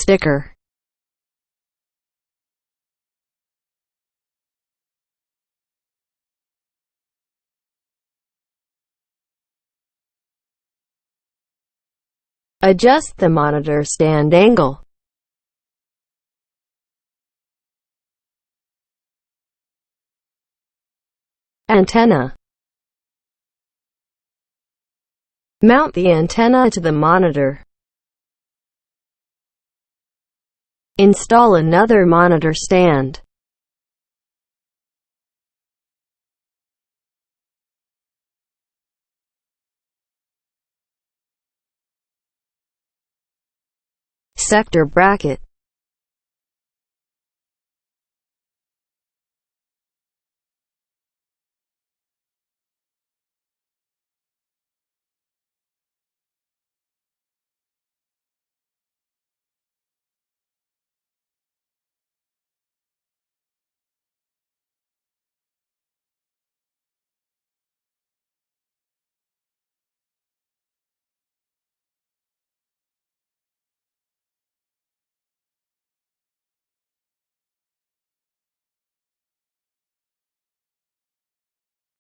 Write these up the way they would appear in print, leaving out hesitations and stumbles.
sticker. Adjust the monitor stand angle. Antenna. Mount the antenna to the monitor. Install another monitor stand. Sector bracket.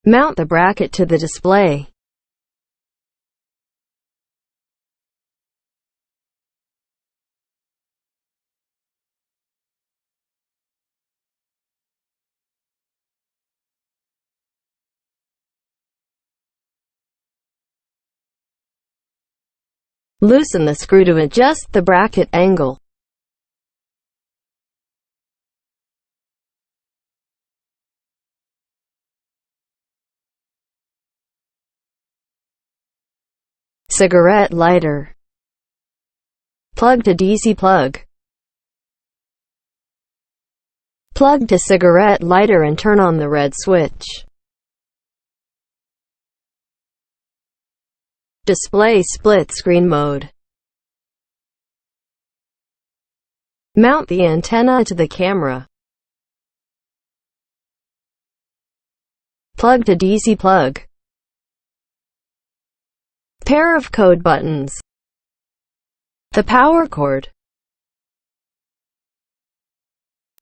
Mount the bracket to the display. Loosen the screw to adjust the bracket angle. Cigarette lighter. Plug to DC plug. Plug to cigarette lighter and turn on the red switch. Display split screen mode. Mount the antenna to the camera. Plug to DC plug. Pair of code buttons. The power cord.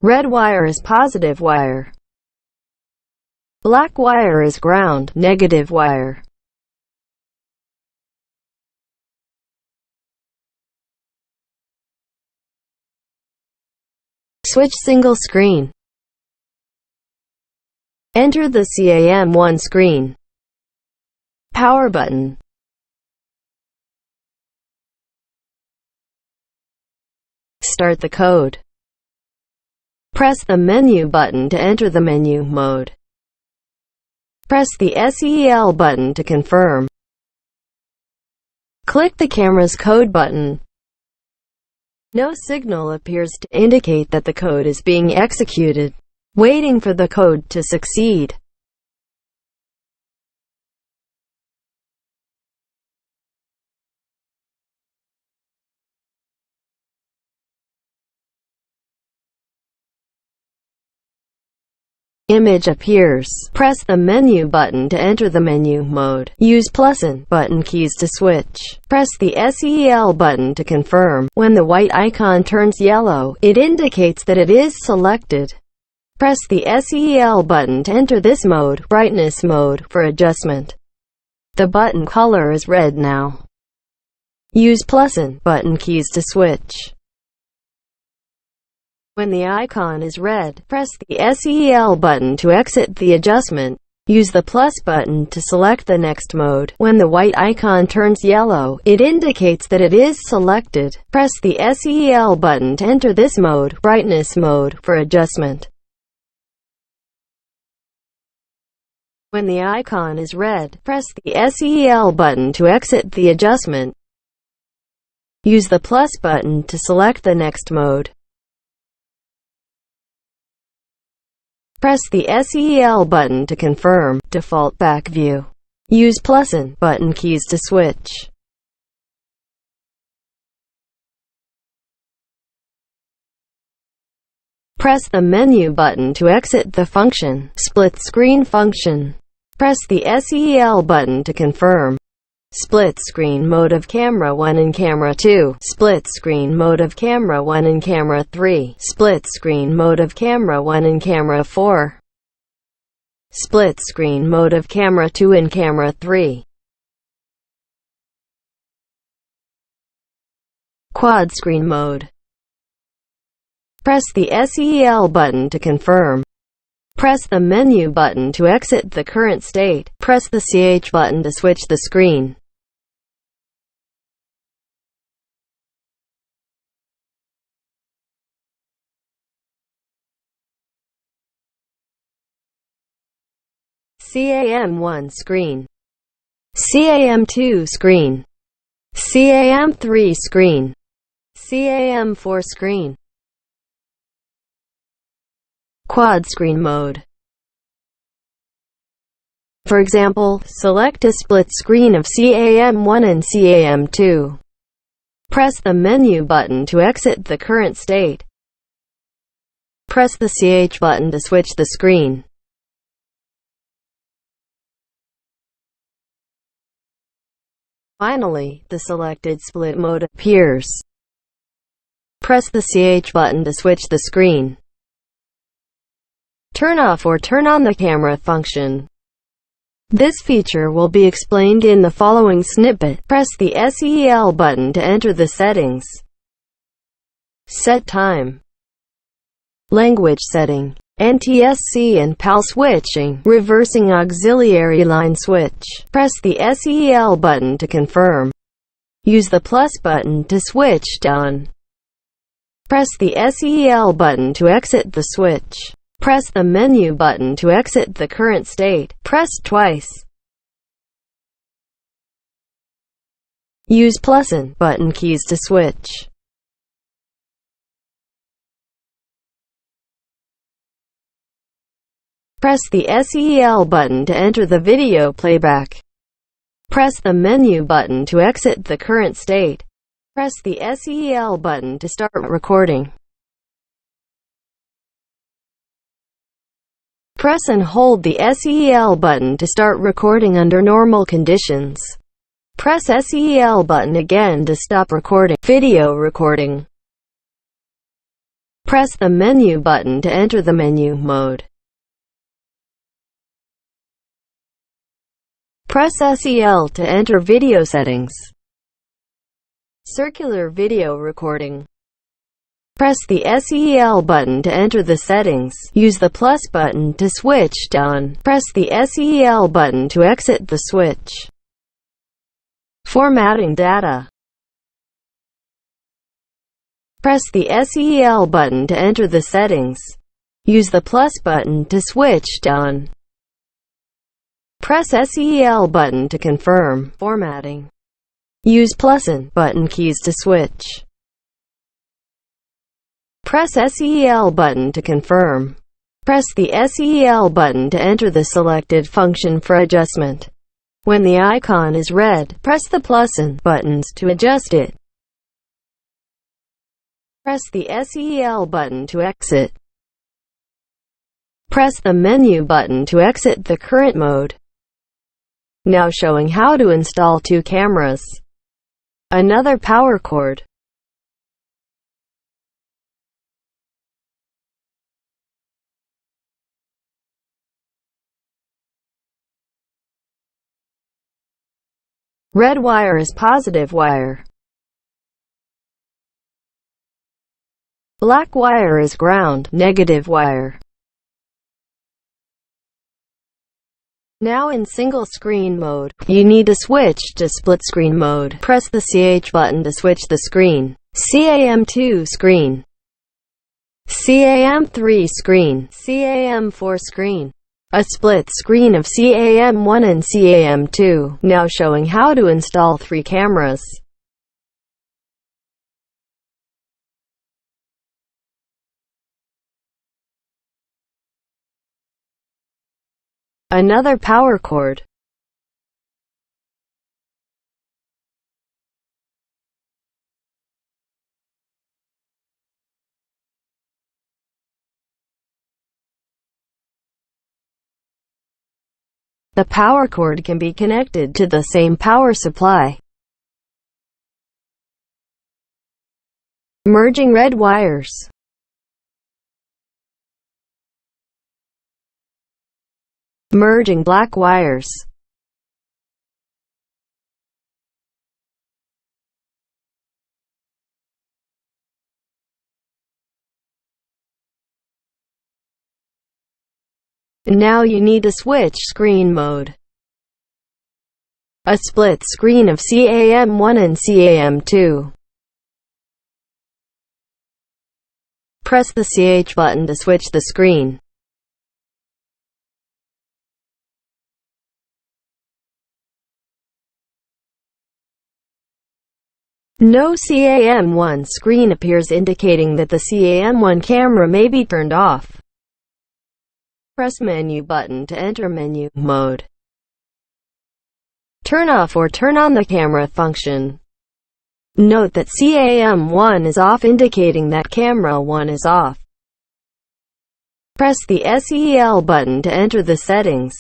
Red wire is positive wire. Black wire is ground, negative wire. Switch single screen. Enter the CAM1 screen. Power button. Start the code. Press the menu button to enter the menu mode. Press the SEL button to confirm. Click the camera's code button. No signal appears to indicate that the code is being executed. Waiting for the code to succeed. Image appears. Press the menu button to enter the menu mode. Use plus and button keys to switch. Press the SEL button to confirm. When the white icon turns yellow, it indicates that it is selected. Press the SEL button to enter this mode, brightness mode, for adjustment. The button color is red now. Use plus and button keys to switch. When the icon is red, press the SEL button to exit the adjustment. Use the plus button to select the next mode. When the white icon turns yellow, it indicates that it is selected. Press the SEL button to enter this mode, brightness mode, for adjustment. When the icon is red, press the SEL button to exit the adjustment. Use the plus button to select the next mode. Press the SEL button to confirm. Default back view. Use plus and button keys to switch. Press the menu button to exit the function. Split screen function. Press the SEL button to confirm. Split screen mode of camera 1 and camera 2. Split screen mode of camera 1 and camera 3. Split screen mode of camera 1 and camera 4. Split screen mode of camera 2 and camera 3. Quad screen mode. Press the SEL button to confirm. Press the menu button to exit the current state. Press the CH button to switch the screen. CAM1 screen. CAM2 screen. CAM3 screen. CAM4 screen. Quad screen mode. For example, select a split screen of CAM1 and CAM2. Press the menu button to exit the current state. Press the CH button to switch the screen. Finally, the selected split mode appears. Press the CH button to switch the screen. Turn off or turn on the camera function. This feature will be explained in the following snippet. Press the SEL button to enter the settings. Set time. Language setting. NTSC and PAL switching. Reversing auxiliary line switch. Press the SEL button to confirm. Use the plus button to switch on. Press the SEL button to exit the switch. Press the menu button to exit the current state. Press twice. Use plus and button keys to switch. Press the SEL button to enter the video playback. Press the menu button to exit the current state. Press the SEL button to start recording. Press and hold the SEL button to start recording under normal conditions. Press SEL button again to stop recording. Video recording. Press the menu button to enter the menu mode. Press SEL to enter video settings. Circular video recording. Press the SEL button to enter the settings. Use the plus button to switch on. Press the SEL button to exit the switch. Formatting data. Press the SEL button to enter the settings. Use the plus button to switch on. Press SEL button to confirm. Formatting. Use plus and button keys to switch. Press SEL button to confirm. Press the SEL button to enter the selected function for adjustment. When the icon is red, press the plus and buttons to adjust it. Press the SEL button to exit. Press the menu button to exit the current mode. Now showing how to install two cameras. Another power cord. Red wire is positive wire. Black wire is ground, negative wire. Now in single screen mode, you need to switch to split screen mode. Press the CH button to switch the screen. CAM2 screen. CAM3 screen. CAM4 screen. A split screen of CAM1 and CAM2. Now showing how to install three cameras. Another power cord. The power cord can be connected to the same power supply. Merging red wires. Merging black wires. Now you need to switch screen mode. A split screen of CAM1 and CAM2. Press the CH button to switch the screen. No CAM1 screen appears, indicating that the CAM1 camera may be turned off. Press menu button to enter menu mode. Turn off or turn on the camera function. Note that CAM1 is off, indicating that camera 1 is off. Press the SEL button to enter the settings.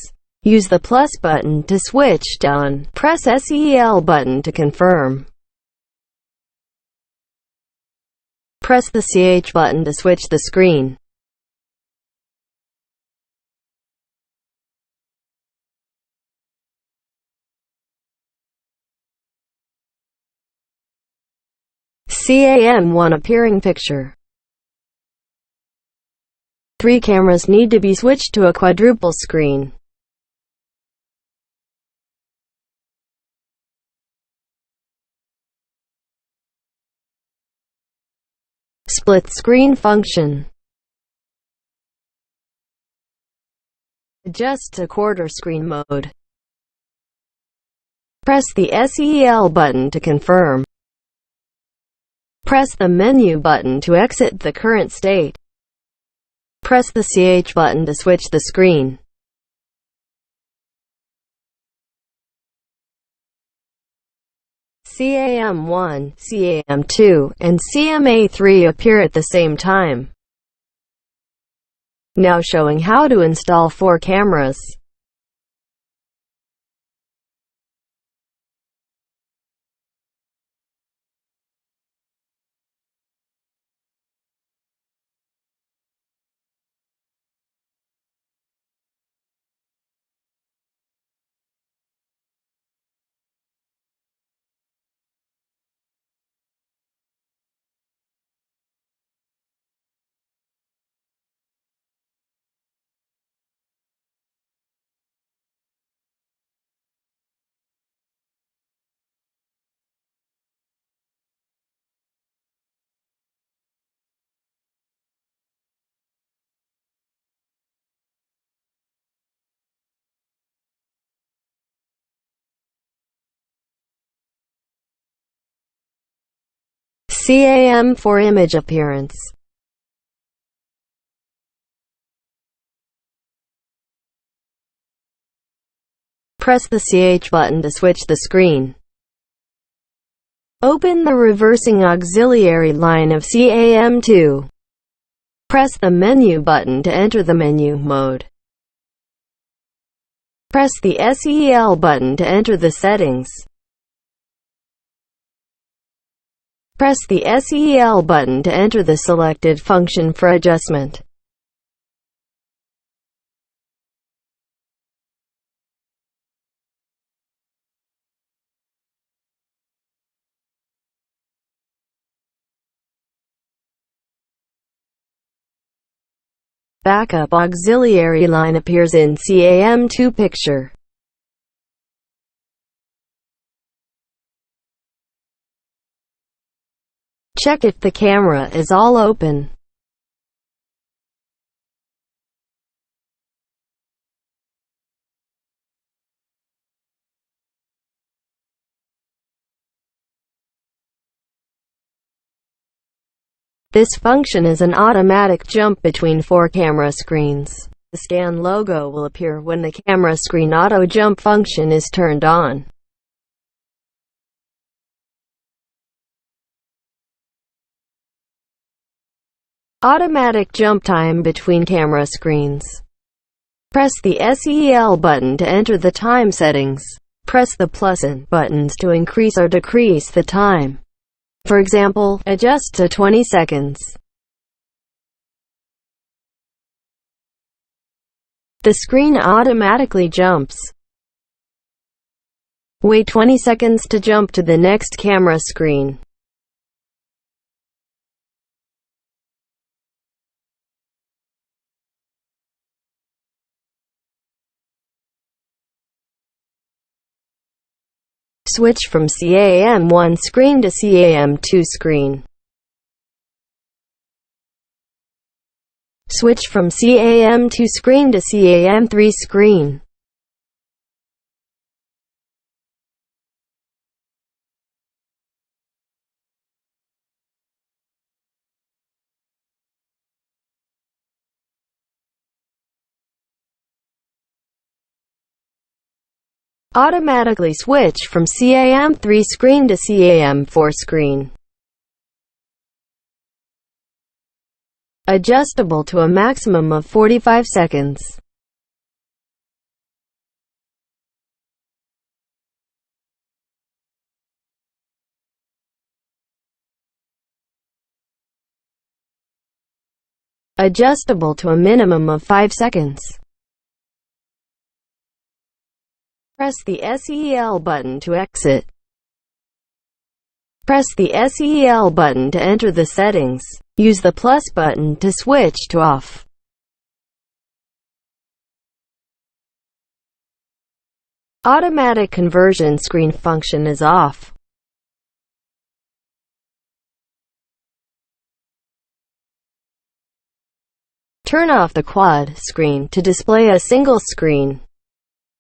Use the plus button to switch to on. Press SEL button to confirm. Press the CH button to switch the screen. CAM1 appearing picture. 3 cameras need to be switched to a quadruple screen. Split screen function. Adjust to quarter screen mode. Press the SEL button to confirm. Press the menu button to exit the current state. Press the CH button to switch the screen. CAM1, CAM2, and CMA3 appear at the same time. Now showing how to install 4 cameras. CAM4 image appearance. Press the CH button to switch the screen. Open the reversing auxiliary line of CAM2. Press the menu button to enter the menu mode. Press the SEL button to enter the settings. Press the SEL button to enter the selected function for adjustment. Backup auxiliary line appears in CAM2 picture. Check if the camera is all open. This function is an automatic jump between 4 camera screens. The scan logo will appear when the camera screen auto jump function is turned on. Automatic jump time between camera screens. Press the SEL button to enter the time settings. Press the plus and buttons to increase or decrease the time. For example, adjust to 20 seconds. The screen automatically jumps. Wait 20 seconds to jump to the next camera screen. Switch from CAM1 screen to CAM2 screen. Switch from CAM2 screen to CAM3 screen. Automatically switch from CAM3 screen to CAM4 screen. Adjustable to a maximum of 45 seconds. Adjustable to a minimum of 5 seconds. Press the SEL button to exit. Press the SEL button to enter the settings. Use the plus button to switch to off. Automatic conversion screen function is off. Turn off the quad screen to display a single screen.